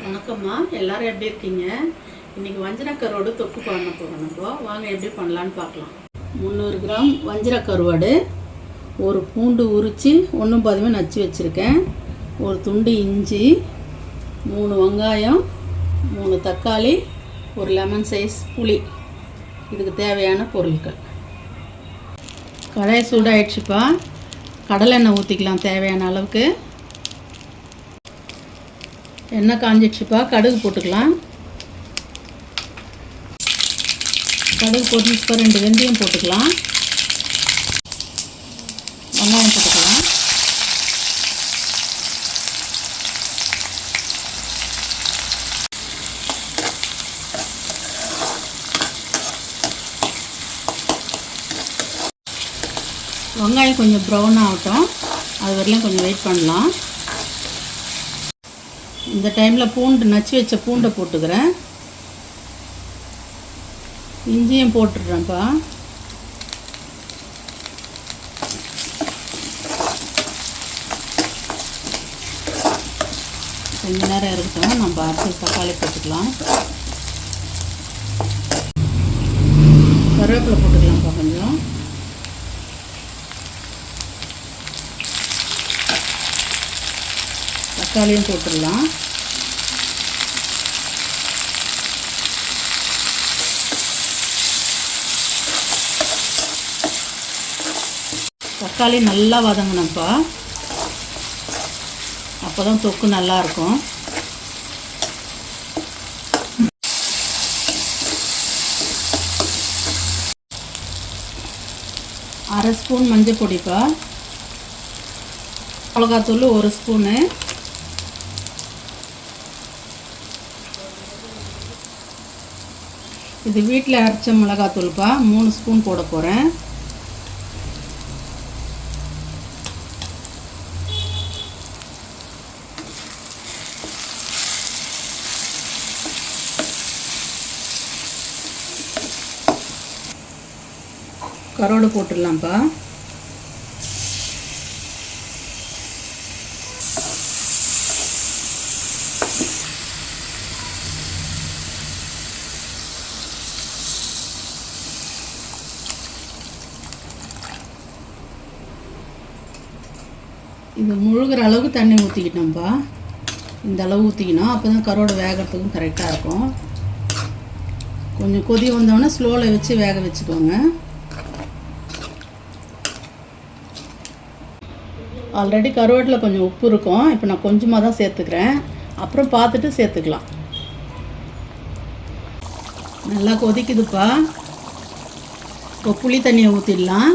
வணக்கம்மா, எல்லாரும் எப்படி இருக்கீங்க? இன்றைக்கி வஞ்சிர கருவாடு தொக்கு பண்ண போகிறோம். நம்ம வாங்க எப்படி பண்ணலான்னு பார்க்கலாம். 300 கிராம் வஞ்சிர கருவாடு, ஒரு பூண்டு உரித்து ஒன்றும் பாதியுமே நச்சு வச்சுருக்கேன், ஒரு துண்டு இஞ்சி, 3 வெங்காயம், 3 தக்காளி, ஒரு லெமன் சைஸ் புளி. இதுக்கு தேவையான பொருட்கள். கடாய் சூடாகிடுச்சுப்பா, கடலெண்ணெய் ஊற்றிக்கலாம் தேவையான அளவுக்கு. எண்ணெய் காஞ்சிடுச்சுப்பா, கடுகு போட்டுக்கலாம். கடுகு போட்டுச்சுப்பா, 2 வெந்தயம் போட்டுக்கலாம். வெங்காயம் போட்டுக்கலாம். வெங்காயம் கொஞ்சம் ப்ரௌன் ஆகட்டும், அது வரையிலும் கொஞ்சம் வெயிட் பண்ணலாம். இந்த டைமில் பூண்டு நச்சு வச்ச பூண்டை போட்டுக்கிறேன், இஞ்சியும் போட்டுடுறேன்ப்பா. கொஞ்ச நேரம் இருக்கட்டும், நம்ம அடுத்து தக்காளி போட்டுக்கலாம். கருவேப்பிலை போட்டுக்கலாம்ப்பா கொஞ்சம். தக்காளியும் போட்டுடலாம். தக்காளி நல்லா வதங்கணும்ப்பா, அப்போ தான் தொக்கு நல்லாயிருக்கும். அரை ஸ்பூன் மஞ்சள் பொடிப்பா, மிளகாத்தூள் 1 ஸ்பூனு, இது வீட்டில் அரைச்ச மிளகாத்தூள்ப்பா, 3 ஸ்பூன் போட போகிறேன். கருவாடு போட்டுடலாம்ப்பா. இது முழுகிற அளவுக்கு தண்ணி ஊற்றிக்கிட்டோம்ப்பா. இந்த அளவு ஊற்றிக்கணும், அப்போ தான் கருவாடு வேகிறதுக்கும் கரெக்டாக இருக்கும். கொஞ்சம் கொதி வந்தோடனே ஸ்லோவில் வச்சு வேக வச்சுக்கோங்க. ஆல்ரெடி கருவாட்டில் கொஞ்சம் உப்பு இருக்கும், இப்போ நான் கொஞ்சமாக தான் சேர்த்துக்கிறேன், அப்புறம் பார்த்துட்டு சேர்த்துக்கலாம். நல்லா கொதிக்குதுப்பா, இப்போ புளி தண்ணியை ஊற்றிடலாம்.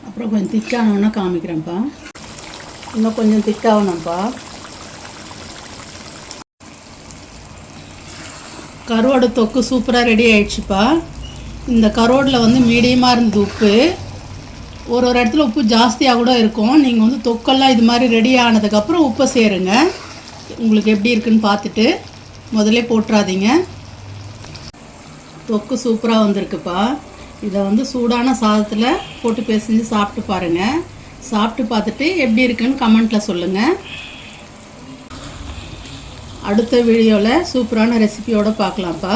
அப்புறம் கொஞ்சம் திக்கானோன்னா காமிக்கிறேன்ப்பா. இன்னும் கொஞ்சம் திக்காகணும்ப்பா. கருவாடு தொக்கு சூப்பராக ரெடி ஆகிடுச்சுப்பா. இந்த கருவாடில் மீடியமாக இருந்தது உப்பு, ஒரு இடத்துல உப்பு ஜாஸ்தியாக கூட இருக்கும். நீங்கள் தொக்கெல்லாம் இது மாதிரி ரெடி ஆனதுக்கப்புறம் உப்பை சேருங்க, உங்களுக்கு எப்படி இருக்குன்னு பார்த்துட்டு. முதல்ல போட்டுறாதீங்க. தொக்கு சூப்பராக வந்திருக்குப்பா. இதை சூடான சாதத்தில் போட்டு பிசைஞ்சு சாப்பிட்டு பாருங்கள். சாப்பிட்டு பார்த்துட்டு எப்படி இருக்குன்னு கமெண்ட்டில் சொல்லுங்கள். அடுத்த வீடியோவில் சூப்பரான ரெசிபியோடு பார்க்கலாம்ப்பா.